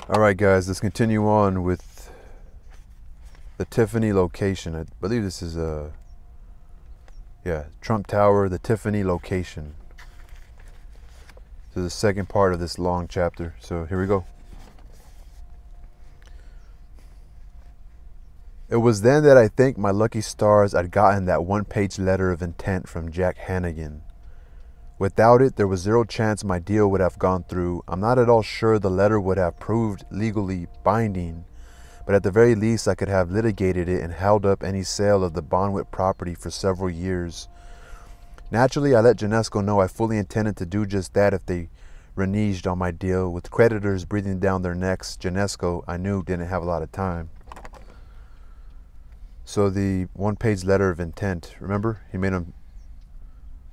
Alright guys, let's continue on with the Tiffany location. I believe this is Trump Tower, the Tiffany location. This is the second part of this long chapter, so here we go. It was then that I thanked my lucky stars I'd gotten that one-page letter of intent from Jack Hannigan. Without it, there was zero chance my deal would have gone through. I'm not at all sure the letter would have proved legally binding, but at the very least I could have litigated it and held up any sale of the Bonwit property for several years. Naturally, I let Janesco know I fully intended to do just that if they reneged on my deal. With creditors breathing down their necks, Janesco, I knew, didn't have a lot of time. So the one-page letter of intent, remember? He made him,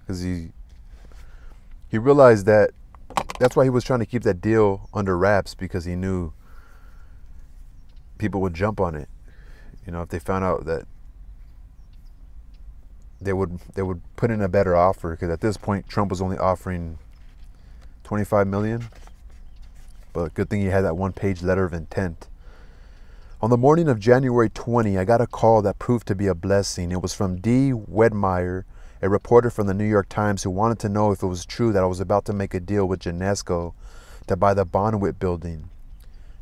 because he realized that that's why he was trying to keep that deal under wraps, because he knew people would jump on it. You know, if they found out that they would put in a better offer, because at this point Trump was only offering $25 million. But good thing he had that one-page letter of intent. On the morning of January 20, I got a call that proved to be a blessing. It was from D. Wedmeyer, a reporter from the New York Times, who wanted to know if it was true that I was about to make a deal with Janesco to buy the Bonwit building.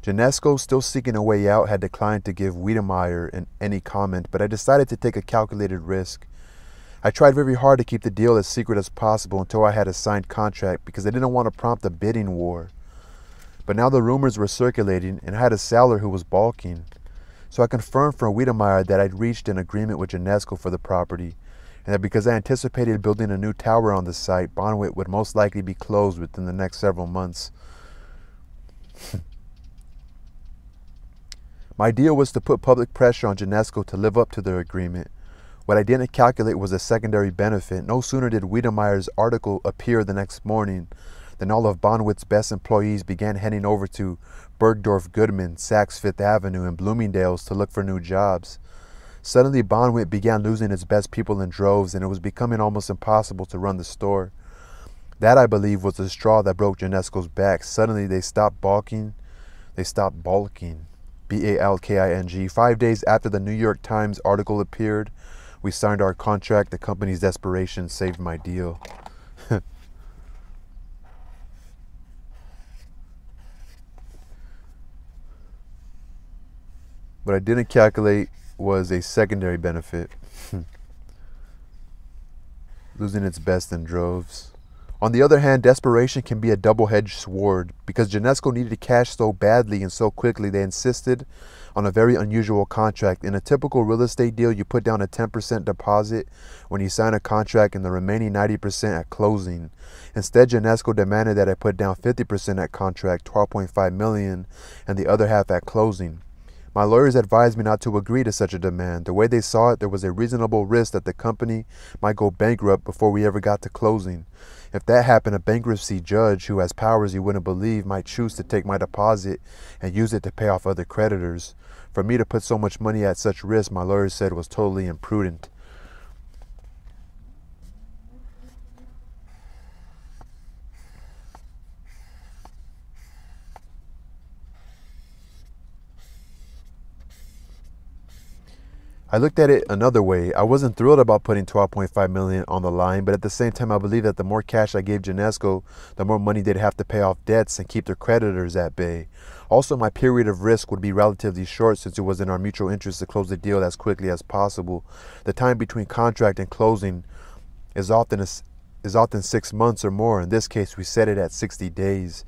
Janesco, still seeking a way out, had declined to give Wiedemeyer any comment, but I decided to take a calculated risk. I tried very hard to keep the deal as secret as possible until I had a signed contract, because I didn't want to prompt a bidding war. But now the rumors were circulating, and I had a seller who was balking. So I confirmed from Wiedemeyer that I'd reached an agreement with Janesco for the property, and that because I anticipated building a new tower on the site, Bonwit would most likely be closed within the next several months. My deal was to put public pressure on Janesco to live up to their agreement. What I didn't calculate was a secondary benefit. No sooner did Wiedemeyer's article appear the next morning than all of Bonwit's best employees began heading over to Bergdorf Goodman, Saks Fifth Avenue, and Bloomingdale's to look for new jobs. Suddenly, Bonwit began losing its best people in droves, and it was becoming almost impossible to run the store. That, I believe, was the straw that broke Janesco's back. Suddenly, they stopped balking. B-A-L-K-I-N-G. 5 days after the New York Times article appeared, we signed our contract. The company's desperation saved my deal. What I didn't calculate was a secondary benefit. Losing its best in droves. On the other hand, desperation can be a double-edged sword. Because Janesco needed cash so badly and so quickly, they insisted on a very unusual contract. In a typical real estate deal, you put down a 10% deposit when you sign a contract and the remaining 90% at closing. Instead, Janesco demanded that I put down 50% at contract, $12.5 million, and the other half at closing. My lawyers advised me not to agree to such a demand. The way they saw it, there was a reasonable risk that the company might go bankrupt before we ever got to closing. If that happened, a bankruptcy judge, who has powers you wouldn't believe, might choose to take my deposit and use it to pay off other creditors. For me to put so much money at such risk, my lawyers said, was totally imprudent. I looked at it another way. I wasn't thrilled about putting $12.5 million on the line, but at the same time, I believed that the more cash I gave Janesco, the more money they'd have to pay off debts and keep their creditors at bay. Also, my period of risk would be relatively short, since it was in our mutual interest to close the deal as quickly as possible. The time between contract and closing is often 6 months or more. In this case, we set it at 60 days.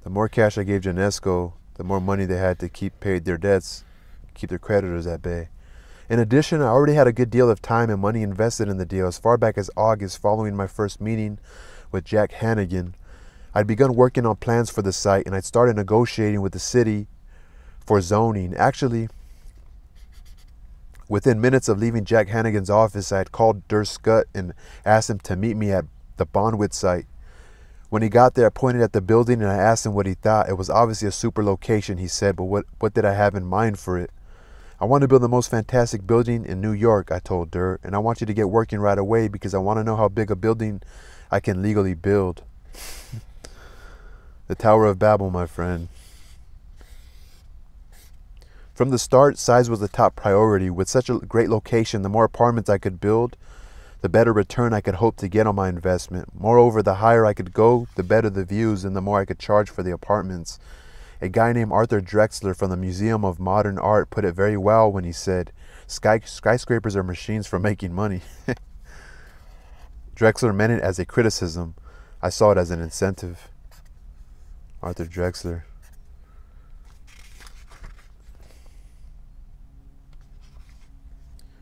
The more cash I gave Janesco, the more money they had to keep paid their debts, keep their creditors at bay. In addition, I already had a good deal of time and money invested in the deal. As far back as August, following my first meeting with Jack Hannigan, I'd begun working on plans for the site, and I'd started negotiating with the city for zoning. Actually, within minutes of leaving Jack Hannigan's office, I had called Durst Scott and asked him to meet me at the Bonwit site. When he got there, I pointed at the building and I asked him what he thought. It was obviously a super location, he said, but what did I have in mind for it? I want to build the most fantastic building in New York, I told Durr, and I want you to get working right away because I want to know how big a building I can legally build. The Tower of Babel, my friend. From the start, size was the top priority. With such a great location, the more apartments I could build, the better return I could hope to get on my investment. Moreover, the higher I could go, the better the views and the more I could charge for the apartments. A guy named Arthur Drexler from the Museum of Modern Art put it very well when he said, skyscrapers are machines for making money. Drexler meant it as a criticism. I saw it as an incentive. Arthur Drexler.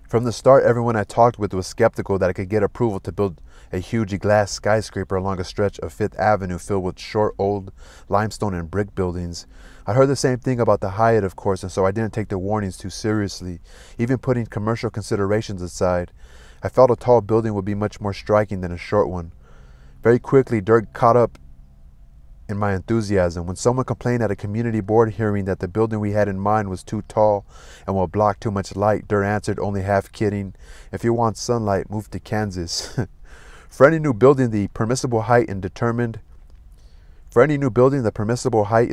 From the start, everyone I talked with was skeptical that I could get approval to build a huge glass skyscraper along a stretch of Fifth Avenue filled with short, old limestone and brick buildings. I heard the same thing about the Hyatt, of course, and so I didn't take the warnings too seriously. Even putting commercial considerations aside, I felt a tall building would be much more striking than a short one. Very quickly, dirt caught up in my enthusiasm. When someone complained at a community board hearing that the building we had in mind was too tall and will block too much light, Dirt answered, only half kidding, if you want sunlight, move to Kansas. For any new building, the permissible height is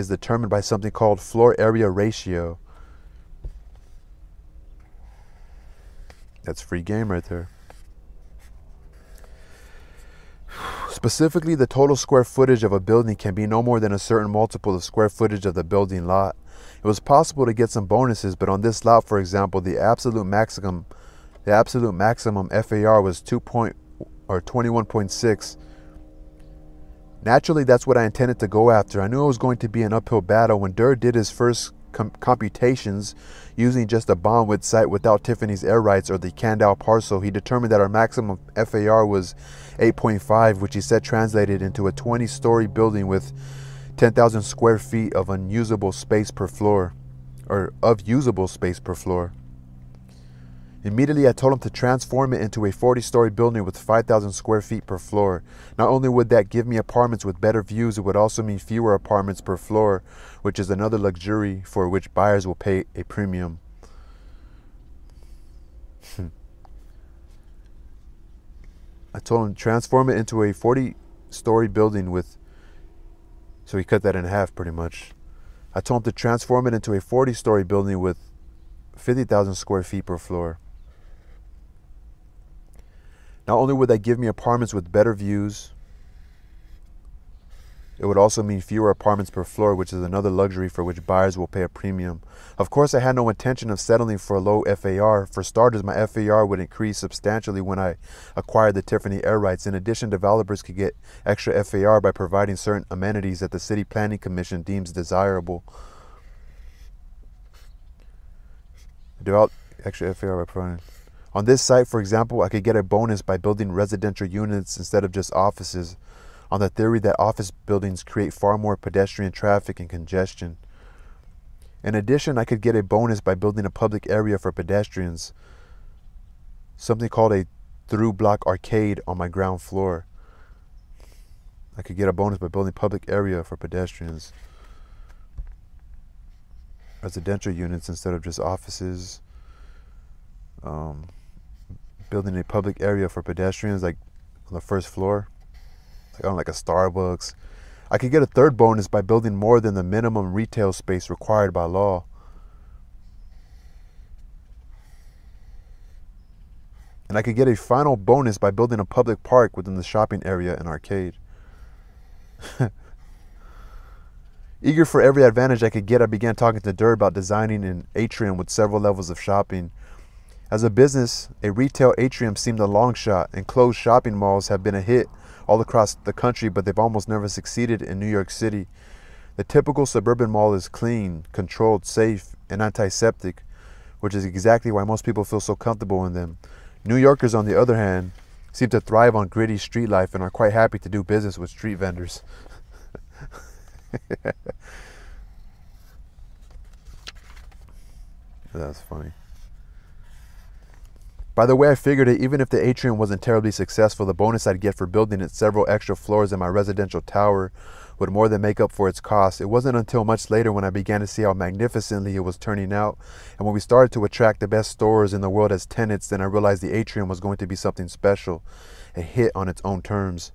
determined by something called floor area ratio. That's free game right there. Specifically, the total square footage of a building can be no more than a certain multiple of square footage of the building lot. It was possible to get some bonuses, but on this lot, for example, the absolute maximum FAR was 21.6. Naturally, that's what I intended to go after. I knew it was going to be an uphill battle. When Durr did his first computations using just a bond width site without Tiffany's air rights or the Kandau parcel, he determined that our maximum FAR was 8.5, which he said translated into a 20-story building with 10,000 square feet of usable space per floor. Immediately, I told him to transform it into a 40-story building with 5,000 square feet per floor. Not only would that give me apartments with better views, it would also mean fewer apartments per floor, which is another luxury for which buyers will pay a premium. I told him to transform it into a 40-story building with... So he cut that in half pretty much. I told him to transform it into a 40-story building with 50,000 square feet per floor. Not only would that give me apartments with better views, it would also mean fewer apartments per floor, which is another luxury for which buyers will pay a premium. Of course, I had no intention of settling for a low FAR. For starters, my FAR would increase substantially when I acquired the Tiffany air rights. In addition, developers could get extra FAR by providing certain amenities that the City Planning Commission deems desirable. Extra FAR by providing... On this site, for example, I could get a bonus by building residential units instead of just offices, on the theory that office buildings create far more pedestrian traffic and congestion. In addition, I could get a bonus by building a public area for pedestrians, something called a through-block arcade on my ground floor. I could get a bonus by building public area for pedestrians. Residential units instead of just offices. Building a public area for pedestrians, like on the first floor, like a Starbucks. I could get a third bonus by building more than the minimum retail space required by law. And I could get a final bonus by building a public park within the shopping area and arcade. Eager for every advantage I could get, I began talking to Durr about designing an atrium with several levels of shopping. As a business, a retail atrium seemed a long shot. Enclosed shopping malls have been a hit all across the country, but they've almost never succeeded in New York City. The typical suburban mall is clean, controlled, safe, and antiseptic, which is exactly why most people feel so comfortable in them. New Yorkers, on the other hand, seem to thrive on gritty street life and are quite happy to do business with street vendors. That's funny. By the way, I figured that even if the atrium wasn't terribly successful, the bonus I'd get for building it several extra floors in my residential tower would more than make up for its cost. It wasn't until much later when I began to see how magnificently it was turning out, and when we started to attract the best stores in the world as tenants, then I realized the atrium was going to be something special, a hit on its own terms.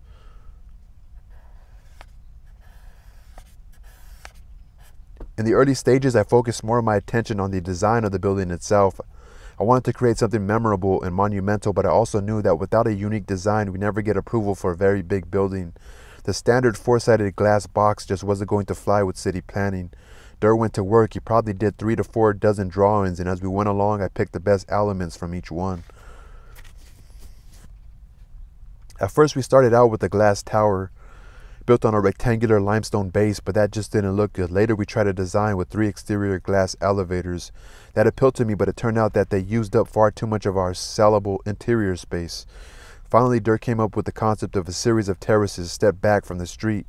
In the early stages, I focused more of my attention on the design of the building itself. I wanted to create something memorable and monumental, but I also knew that without a unique design, we never get approval for a very big building. The standard four-sided glass box just wasn't going to fly with city planning. Dirk went to work. He probably did 3 to 4 dozen drawings, and as we went along, I picked the best elements from each one. At first, we started out with a glass tower built on a rectangular limestone base, but that just didn't look good. Later, we tried a design with 3 exterior glass elevators. That appealed to me, but it turned out that they used up far too much of our sellable interior space. Finally, Dirk came up with the concept of a series of terraces stepped back from the street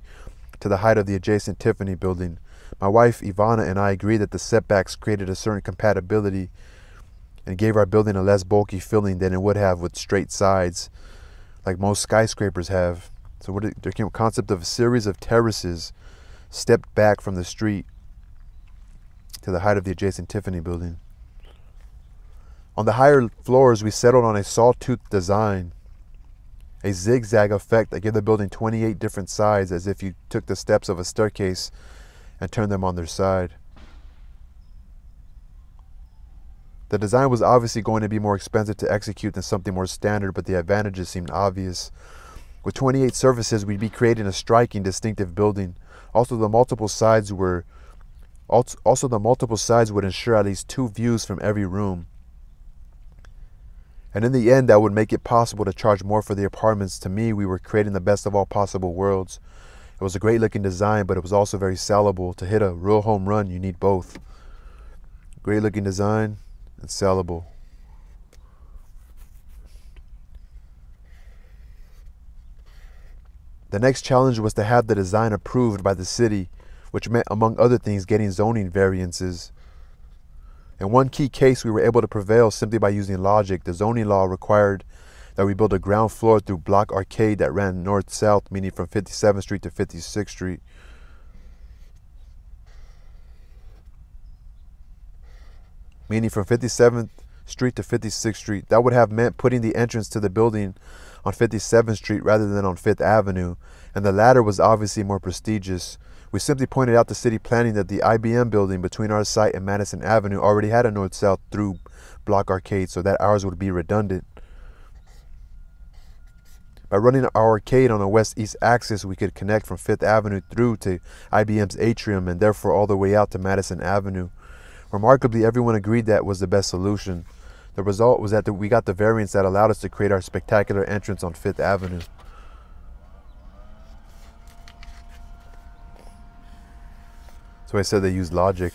to the height of the adjacent Tiffany building. My wife, Ivana, and I agreed that the setbacks created a certain compatibility and gave our building a less bulky feeling than it would have with straight sides, like most skyscrapers have. So there came a concept of a series of terraces stepped back from the street to the height of the adjacent Tiffany building. On the higher floors, we settled on a sawtooth design, a zigzag effect that gave the building 28 different sides, as if you took the steps of a staircase and turned them on their side. The design was obviously going to be more expensive to execute than something more standard, but the advantages seemed obvious. With 28 surfaces, we'd be creating a striking, distinctive building. Also, the multiple sides would ensure at least 2 views from every room. And in the end, that would make it possible to charge more for the apartments. To me, we were creating the best of all possible worlds. It was a great looking design, but it was also very sellable. To hit a real home run, you need both. Great looking design and sellable. The next challenge was to have the design approved by the city, which meant, among other things, getting zoning variances. In one key case, we were able to prevail simply by using logic. The zoning law required that we build a ground floor through block arcade that ran north-south, meaning from 57th Street to 56th Street. Meaning from 57th Street to 56th Street. That would have meant putting the entrance to the building on 57th Street rather than on 5th Avenue, and the latter was obviously more prestigious. We simply pointed out to city planning that the IBM building between our site and Madison Avenue already had a north-south through block arcade, so that ours would be redundant. By running our arcade on a west-east axis, we could connect from 5th Avenue through to IBM's atrium and therefore all the way out to Madison Avenue. Remarkably, everyone agreed that was the best solution. The result was that we got the variance that allowed us to create our spectacular entrance on 5th Avenue. So I said they used logic.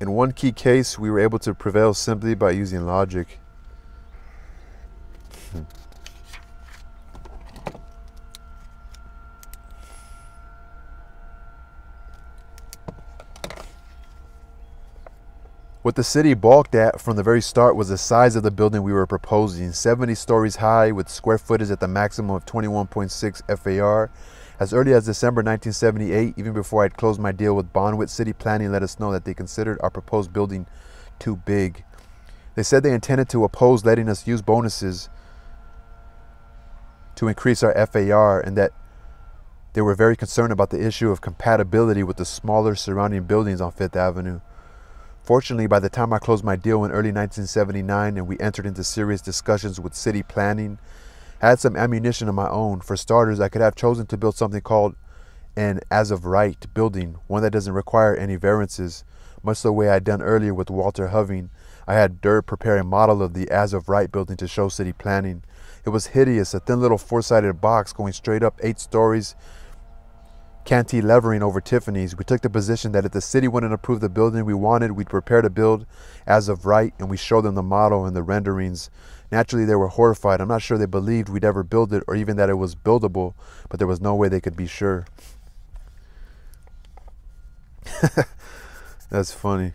In one key case, we were able to prevail simply by using logic. What the city balked at from the very start was the size of the building we were proposing, 70 stories high with square footage at the maximum of 21.6 FAR. As early as December 1978, even before I'd closed my deal with Bonwit, City Planning let us know that they considered our proposed building too big. They said they intended to oppose letting us use bonuses to increase our FAR, and that they were very concerned about the issue of compatibility with the smaller surrounding buildings on 5th Avenue. Fortunately, by the time I closed my deal in early 1979 and we entered into serious discussions with city planning, I had some ammunition of my own. For starters, I could have chosen to build something called an as-of-right building, one that doesn't require any variances, much the way I'd done earlier with Walter Hoving. I had Dirk prepare a model of the as-of-right building to show city planning. It was hideous, a thin little four-sided box going straight up 8 stories, cantilevering over Tiffany's. We took the position that if the city wouldn't approve the building we wanted, we'd prepare to build as of right, and we showed them the model and the renderings. Naturally, they were horrified. I'm not sure they believed we'd ever build it or even that it was buildable, but there was no way they could be sure. That's funny.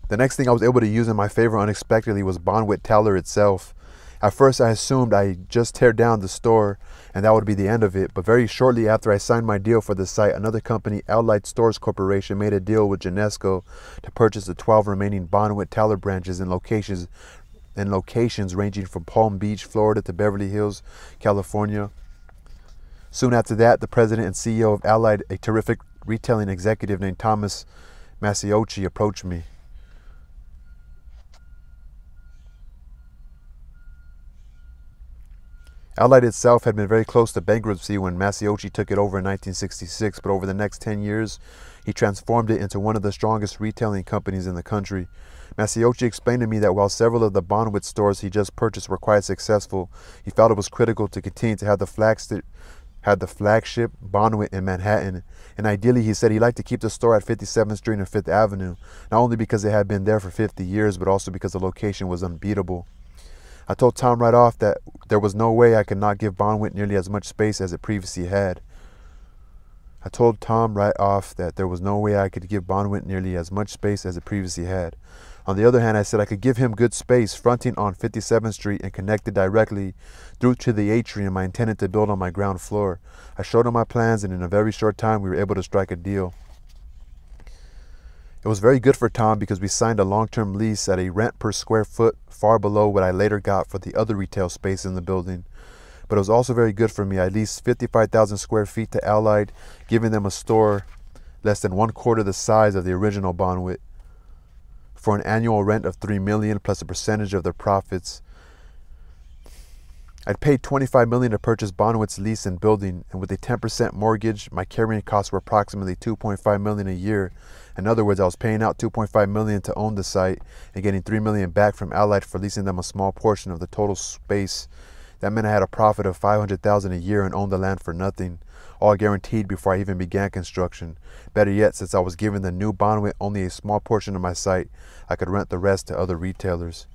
The next thing I was able to use in my favor unexpectedly was Bonwit Teller itself. At first, I assumed I'd just tear down the store and that would be the end of it, but very shortly after I signed my deal for the site, another company, Allied Stores Corporation, made a deal with Genesco to purchase the 12 remaining Bonwit Teller branches in locations ranging from Palm Beach, Florida to Beverly Hills, California. Soon after that, the president and CEO of Allied, a terrific retailing executive named Thomas Masiochi, approached me. Allied itself had been very close to bankruptcy when Masiochi took it over in 1966, but over the next 10 years, he transformed it into one of the strongest retailing companies in the country. Masiochi explained to me that while several of the Bonwit stores he just purchased were quite successful, he felt it was critical to continue to have the flagship Bonwit in Manhattan, and ideally, he said, he'd like to keep the store at 57th Street and 5th Avenue, not only because it had been there for 50 years, but also because the location was unbeatable. I told Tom right off that there was no way I could not give Bonwit nearly as much space as it previously had. On the other hand, I said I could give him good space fronting on 57th Street and connected directly through to the atrium I intended to build on my ground floor. I showed him my plans, and in a very short time we were able to strike a deal. It was very good for Tom because we signed a long-term lease at a rent per square foot far below what I later got for the other retail space in the building. But it was also very good for me. I leased 55,000 square feet to Allied, giving them a store less than 1/4 the size of the original Bonwit, for an annual rent of $3 million plus a percentage of their profits. I'd paid $25 million to purchase Bonwit's lease and building, and with a 10% mortgage, my carrying costs were approximately $2.5 million a year. In other words, I was paying out $2.5 million to own the site and getting $3 million back from Allied for leasing them a small portion of the total space. That meant I had a profit of $500,000 a year and owned the land for nothing, all guaranteed before I even began construction. Better yet, since I was giving the new Bonwit only a small portion of my site, I could rent the rest to other retailers.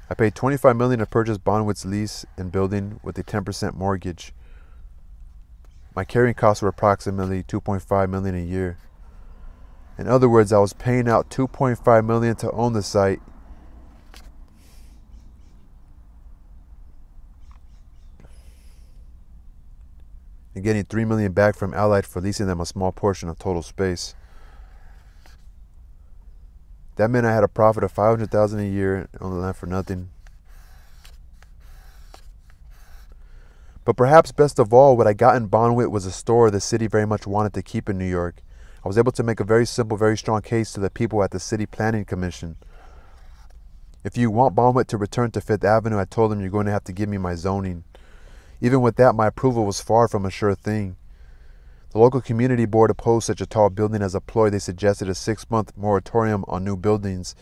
I paid $25 million to purchase Bonwit's lease and building with a 10% mortgage. My carrying costs were approximately $2.5 million a year. In other words, I was paying out $2.5 million to own the site and getting $3 million back from Allied for leasing them a small portion of total space. That meant I had a profit of $500,000 a year on the land for nothing. But perhaps best of all, what I got in Bonwit was a store the city very much wanted to keep in New York. I was able to make a very simple, very strong case to the people at the City Planning Commission. If you want Bonwit to return to 5th Avenue, I told them, you're going to have to give me my zoning. Even with that, my approval was far from a sure thing. The local community board opposed such a tall building as a ploy. They suggested a 6-month moratorium on new buildings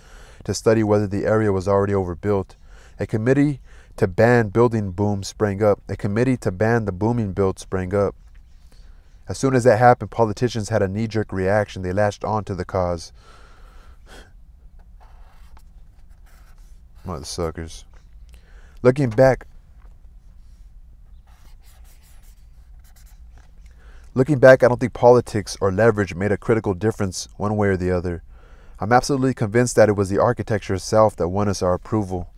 to study whether the area was already overbuilt. A committee to ban building boom sprang up. A committee to ban the booming build sprang up. As soon as that happened, politicians had a knee-jerk reaction. They latched on to the cause. Mother suckers. Looking back, I don't think politics or leverage made a critical difference one way or the other. I'm absolutely convinced that it was the architecture itself that won us our approval.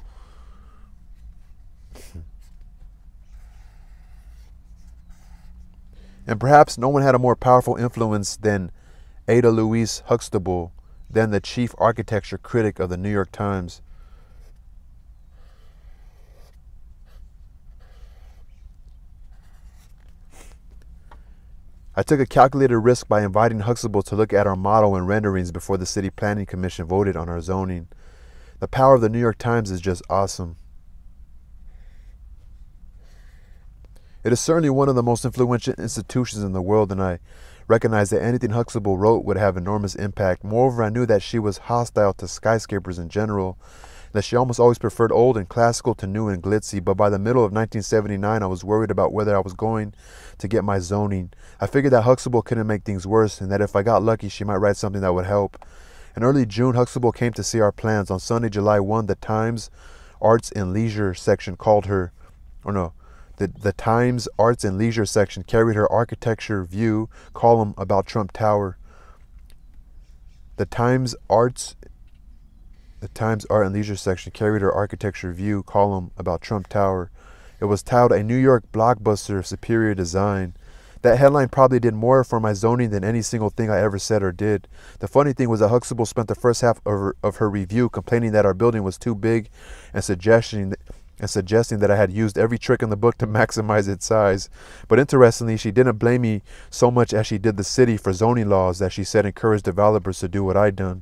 And perhaps no one had a more powerful influence than Ada Louise Huxtable, then the chief architecture critic of the New York Times. I took a calculated risk by inviting Huxtable to look at our model and renderings before the City Planning Commission voted on our zoning. The power of the New York Times is just awesome. It is certainly one of the most influential institutions in the world, and I recognized that anything Huxtable wrote would have enormous impact. Moreover, I knew that she was hostile to skyscrapers in general, that she almost always preferred old and classical to new and glitzy, but by the middle of 1979, I was worried about whether I was going to get my zoning. I figured that Huxtable couldn't make things worse, and that if I got lucky, she might write something that would help. In early June, Huxtable came to see our plans. On Sunday, July 1, the Times Arts and Leisure section called her, the Times Arts and Leisure section carried her architecture view column about Trump Tower. The Times Arts The Times Art and Leisure section carried her architecture view column about Trump Tower. It was titled "A New York Blockbuster of Superior Design." That headline probably did more for my zoning than any single thing I ever said or did. The funny thing was that Huxtable spent the first half of her review complaining that our building was too big and suggesting that I had used every trick in the book to maximize its size. But interestingly, she didn't blame me so much as she did the city for zoning laws that she said encouraged developers to do what I'd done.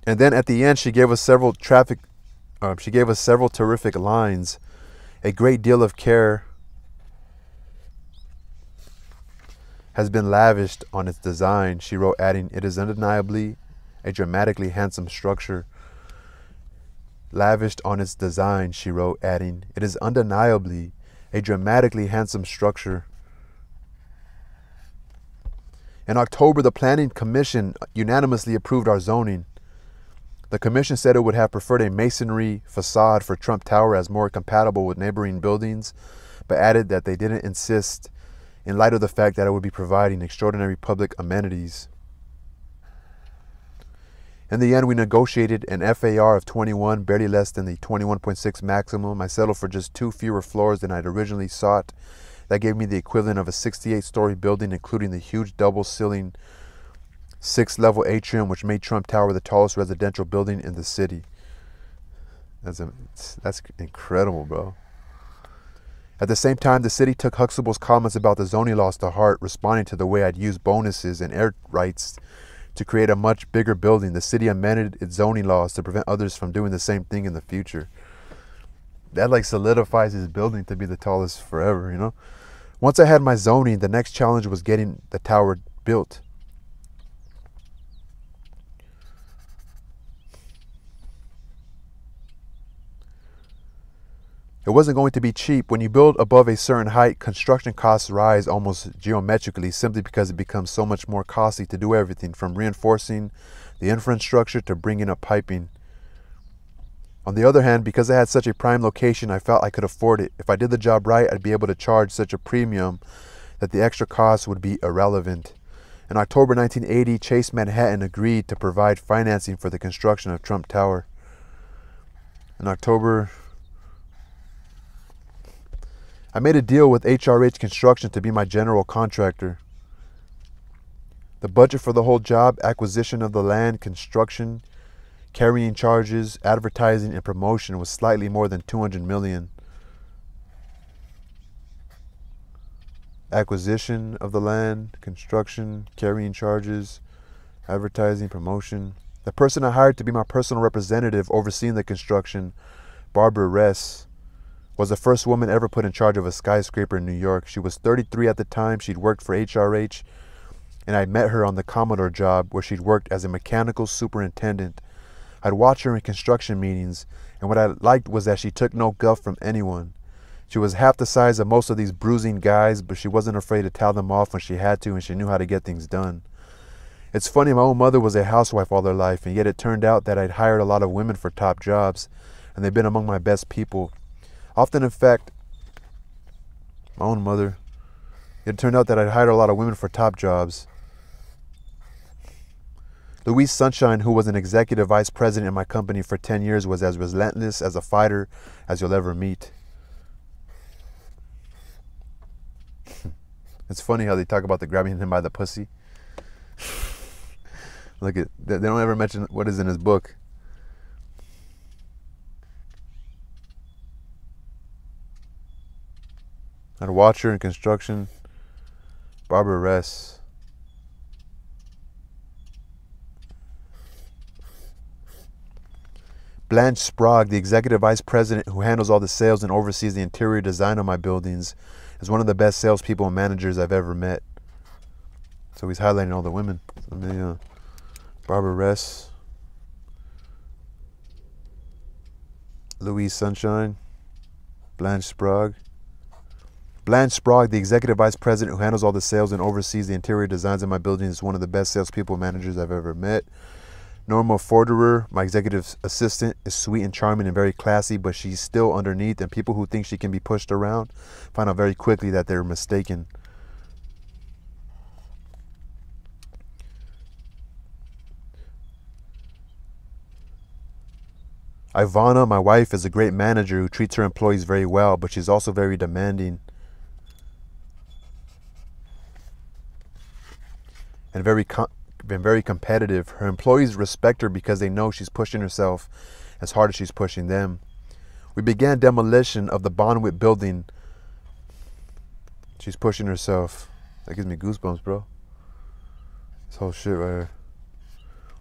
And then at the end, she gave us several terrific lines. A great deal of care has been lavished on its design, she wrote, adding, "It is undeniably a dramatically handsome structure." Lavished on its design, she wrote, adding, "It is undeniably a dramatically handsome structure." In October, the Planning Commission unanimously approved our zoning. The commission said it would have preferred a masonry facade for Trump Tower as more compatible with neighboring buildings, but added that they didn't insist in light of the fact that it would be providing extraordinary public amenities. In the end, we negotiated an FAR of 21, barely less than the 21.6 maximum. I settled for just 2 fewer floors than I'd originally sought. That gave me the equivalent of a 68-story building, including the huge double-ceiling 6-level atrium, which made Trump Tower the tallest residential building in the city. That's incredible, bro. At the same time, the city took Huxtable's comments about the zoning laws to heart, responding to the way I'd used bonuses and air rights to create a much bigger building. The city amended its zoning laws to prevent others from doing the same thing in the future. That like solidifies his building to be the tallest forever, you know? Once I had my zoning, the next challenge was getting the tower built. It wasn't going to be cheap. When you build above a certain height, construction costs rise almost geometrically simply because it becomes so much more costly to do everything from reinforcing the infrastructure to bringing up piping. On the other hand, because I had such a prime location, I felt I could afford it. If I did the job right, I'd be able to charge such a premium that the extra costs would be irrelevant. In October 1980, Chase Manhattan agreed to provide financing for the construction of Trump Tower. In October, I made a deal with HRH Construction to be my general contractor. The budget for the whole job, acquisition of the land, construction, carrying charges, advertising, and promotion, was slightly more than $200 million. Acquisition of the land, construction, carrying charges, advertising, promotion. The person I hired to be my personal representative overseeing the construction, Barbara Ress, was the first woman ever put in charge of a skyscraper in New York. She was 33 at the time. She'd worked for HRH, and I met her on the Commodore job where she'd worked as a mechanical superintendent. I'd watch her in construction meetings, and what I liked was that she took no guff from anyone. She was half the size of most of these bruising guys, but she wasn't afraid to tell them off when she had to, and she knew how to get things done. It's funny, my own mother was a housewife all her life, and yet it turned out that I'd hired a lot of women for top jobs, and they've been among my best people. Often, in fact, my own mother, it turned out that I'd hired a lot of women for top jobs. Louise Sunshine, who was an executive vice president in my company for 10 years, was as relentless as a fighter as you'll ever meet. It's funny how they talk about the grabbing him by the pussy. Look at, they don't ever mention what is in his book. I'd watch her in construction, Barbara Ress. Blanche Sprague, the executive vice president who handles all the sales and oversees the interior design of my buildings, is one of the best salespeople and managers I've ever met. So he's highlighting all the women. Barbara Ress, Louise Sunshine, Blanche Sprague. Blanche Sprague, the executive vice president who handles all the sales and oversees the interior designs of my building, is one of the best salespeople and managers I've ever met. Norma Forderer, my executive assistant, is sweet and charming and very classy, but she's still underneath, and people who think she can be pushed around find out very quickly that they're mistaken. Ivana, my wife, is a great manager who treats her employees very well, but she's also very demanding and very competitive. Her employees respect her because they know she's pushing herself as hard as she's pushing them. We began demolition of the Bonwit building. She's pushing herself. That gives me goosebumps, bro. This whole shit right here.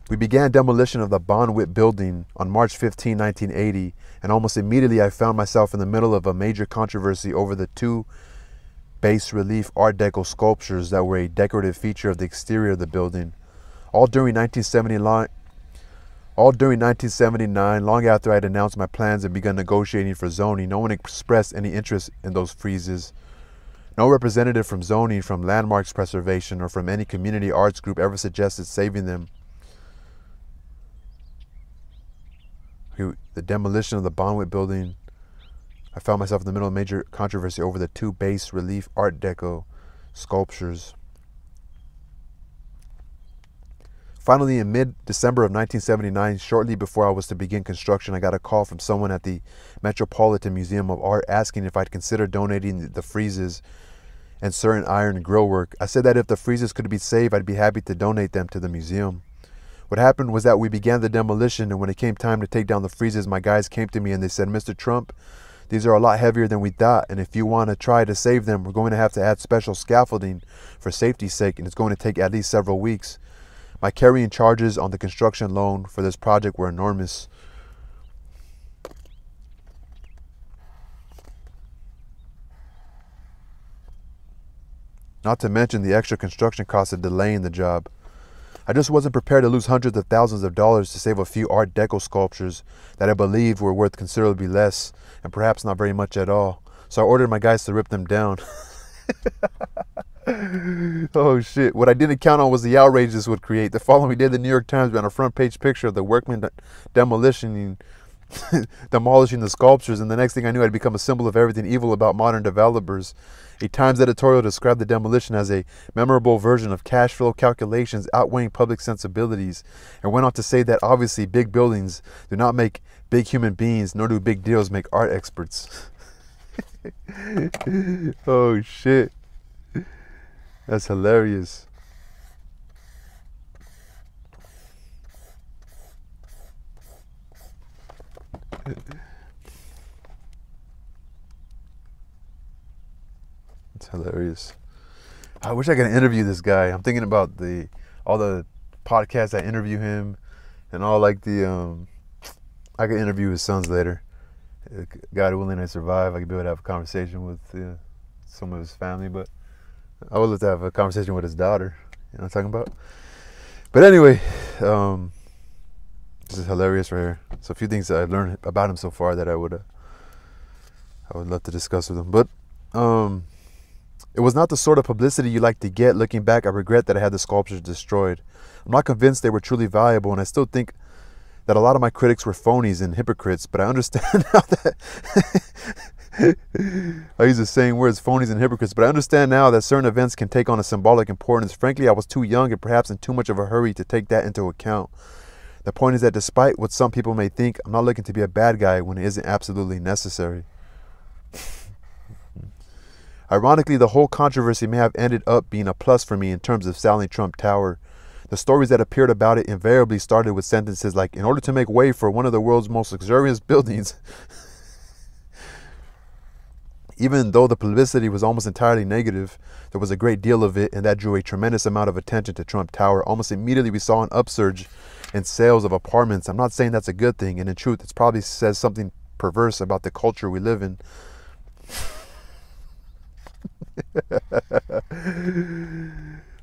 We began demolition of the Bonwit building on March 15, 1980, and almost immediately I found myself in the middle of a major controversy over the two bas relief Art Deco sculptures that were a decorative feature of the exterior of the building. All during 1979, long after I had announced my plans and begun negotiating for zoning, no one expressed any interest in those friezes. No representative from zoning, from landmarks preservation, or from any community arts group ever suggested saving them. The demolition of the Bonwit building. I found myself in the middle of a major controversy over the two bas relief Art Deco sculptures. Finally, in mid-December of 1979, shortly before I was to begin construction, I got a call from someone at the Metropolitan Museum of Art asking if I'd consider donating the friezes and certain iron grill work. I said that if the friezes could be saved, I'd be happy to donate them to the museum. What happened was that we began the demolition, and when it came time to take down the friezes, my guys came to me and they said, "Mr. Trump, these are a lot heavier than we thought, and if you want to try to save them, we're going to have to add special scaffolding for safety's sake, and it's going to take at least several weeks." My carrying charges on the construction loan for this project were enormous. Not to mention the extra construction costs of delaying the job. I just wasn't prepared to lose hundreds of thousands of dollars to save a few Art Deco sculptures that I believed were worth considerably less, and perhaps not very much at all. So I ordered my guys to rip them down. Oh shit. What I didn't count on was the outrage this would create. The following day, the New York Times ran a front page picture of the workmen demolishing the sculptures, and the next thing I knew, I'd become a symbol of everything evil about modern developers. A Times editorial described the demolition as a memorable version of cash flow calculations outweighing public sensibilities, and went on to say that obviously big buildings do not make big human beings, nor do big deals make art experts. Oh shit. That's hilarious. It's hilarious. I wish I could interview this guy. I'm thinking about all the podcasts I interview him, and all like I could interview his sons later. God willing, I survive. I could be able to have a conversation with some of his family, but I would love to have a conversation with his daughter. You know what I'm talking about? But anyway, this is hilarious right here. So a few things that I've learned about him so far that I would love to discuss with him. But it was not the sort of publicity you like to get. Looking back, I regret that I had the sculptures destroyed. I'm not convinced they were truly valuable, and I still think that a lot of my critics were phonies and hypocrites, but I understand now that I use the same words, phonies and hypocrites, but I understand now that certain events can take on a symbolic importance. Frankly, I was too young and perhaps in too much of a hurry to take that into account. The point is that despite what some people may think, I'm not looking to be a bad guy when it isn't absolutely necessary. Ironically, the whole controversy may have ended up being a plus for me in terms of selling Trump Tower. The stories that appeared about it invariably started with sentences like, "In order to make way for one of the world's most luxurious buildings," even though the publicity was almost entirely negative, there was a great deal of it, and that drew a tremendous amount of attention to Trump Tower. Almost immediately, we saw an upsurge in sales of apartments. I'm not saying that's a good thing, and in truth, it probably says something perverse about the culture we live in.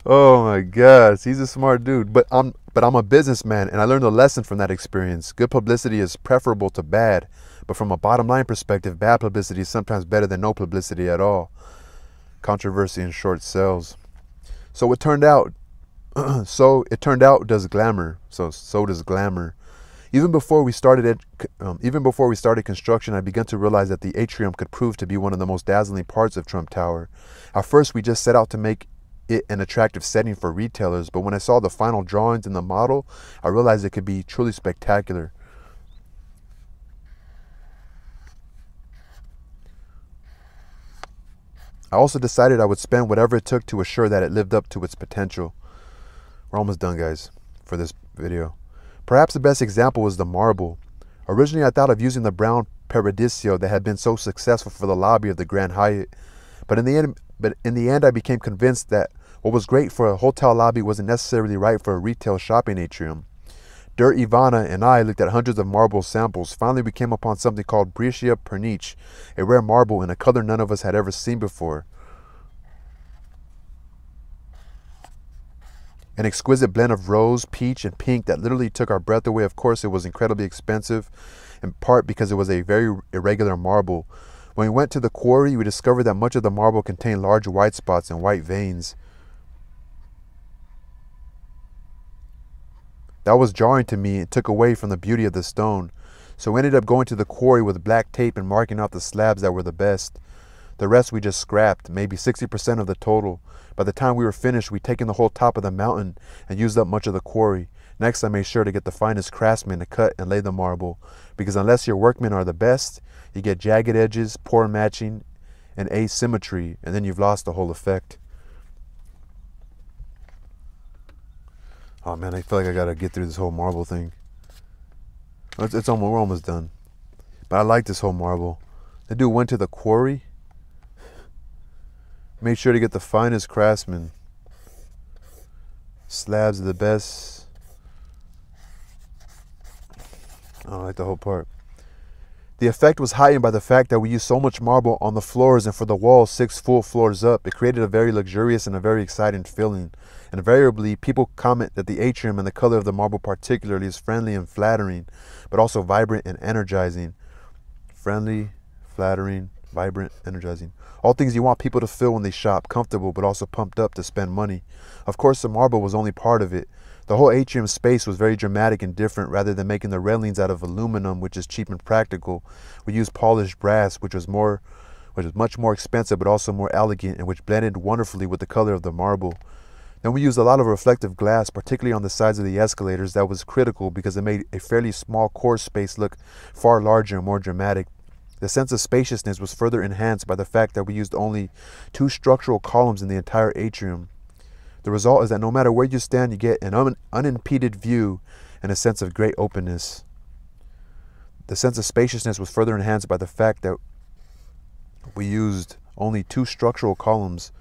Oh my God, he's a smart dude. But I'm a businessman, and I learned a lesson from that experience. Good publicity is preferable to bad, but from a bottom line perspective, bad publicity is sometimes better than no publicity at all. Controversy and short sells. So it turned out does glamour. So does glamour. Even before we started construction, I began to realize that the atrium could prove to be one of the most dazzling parts of Trump Tower. At first, we just set out to make it an attractive setting for retailers, but when I saw the final drawings and the model, I realized it could be truly spectacular. I also decided I would spend whatever it took to assure that it lived up to its potential. We're almost done, guys, for this video. Perhaps the best example was the marble. Originally, I thought of using the brown Paradiso that had been so successful for the lobby of the Grand Hyatt. But in the end, I became convinced that what was great for a hotel lobby wasn't necessarily right for a retail shopping atrium. Dirt Ivana and I looked at hundreds of marble samples. Finally, we came upon something called Breccia Pernice, a rare marble in a color none of us had ever seen before. An exquisite blend of rose, peach, and pink that literally took our breath away. Of course, it was incredibly expensive, in part because it was a very irregular marble. When we went to the quarry, we discovered that much of the marble contained large white spots and white veins. That was jarring to me and took away from the beauty of the stone. So we ended up going to the quarry with black tape and marking out the slabs that were the best. The rest we just scrapped, maybe 60% of the total. By the time we were finished, we'd taken the whole top of the mountain and used up much of the quarry. Next, I made sure to get the finest craftsmen to cut and lay the marble, because unless your workmen are the best, you get jagged edges, poor matching, and asymmetry, and then you've lost the whole effect. Oh man, I feel like I gotta get through this whole marble thing. We're almost done. But I like this whole marble. The dude went to the quarry, made sure to get the finest craftsmen. Slabs are the best. I like the whole part. The effect was heightened by the fact that we used so much marble on the floors and for the walls 6 full floors up. It created a very luxurious and a very exciting feeling. Invariably, people comment that the atrium and the color of the marble particularly is friendly and flattering, but also vibrant and energizing. Friendly, flattering, vibrant, energizing. All things you want people to feel when they shop, comfortable but also pumped up to spend money. Of course, the marble was only part of it. The whole atrium space was very dramatic and different. Rather than making the railings out of aluminum, which is cheap and practical, we used polished brass, which was much more expensive but also more elegant, and which blended wonderfully with the color of the marble. Then we used a lot of reflective glass, particularly on the sides of the escalators. That was critical because it made a fairly small core space look far larger and more dramatic. The sense of spaciousness was further enhanced by the fact that we used only 2 structural columns in the entire atrium. The result is that no matter where you stand, you get an unimpeded view and a sense of great openness. The sense of spaciousness was further enhanced by the fact that we used only 2 structural columns.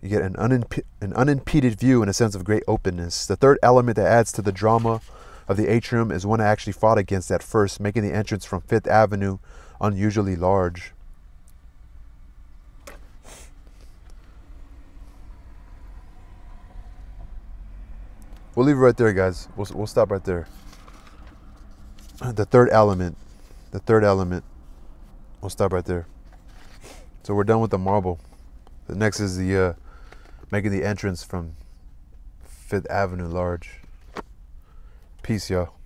You get an unimpeded view and a sense of great openness. The third element that adds to the drama of the atrium is one I actually fought against at first, making the entrance from 5th Avenue unusually large. We'll leave it right there, guys. We'll stop right there. The third element. We'll stop right there. So we're done with the marble. The next is the making the entrance from 5th Avenue large. Peace, y'all.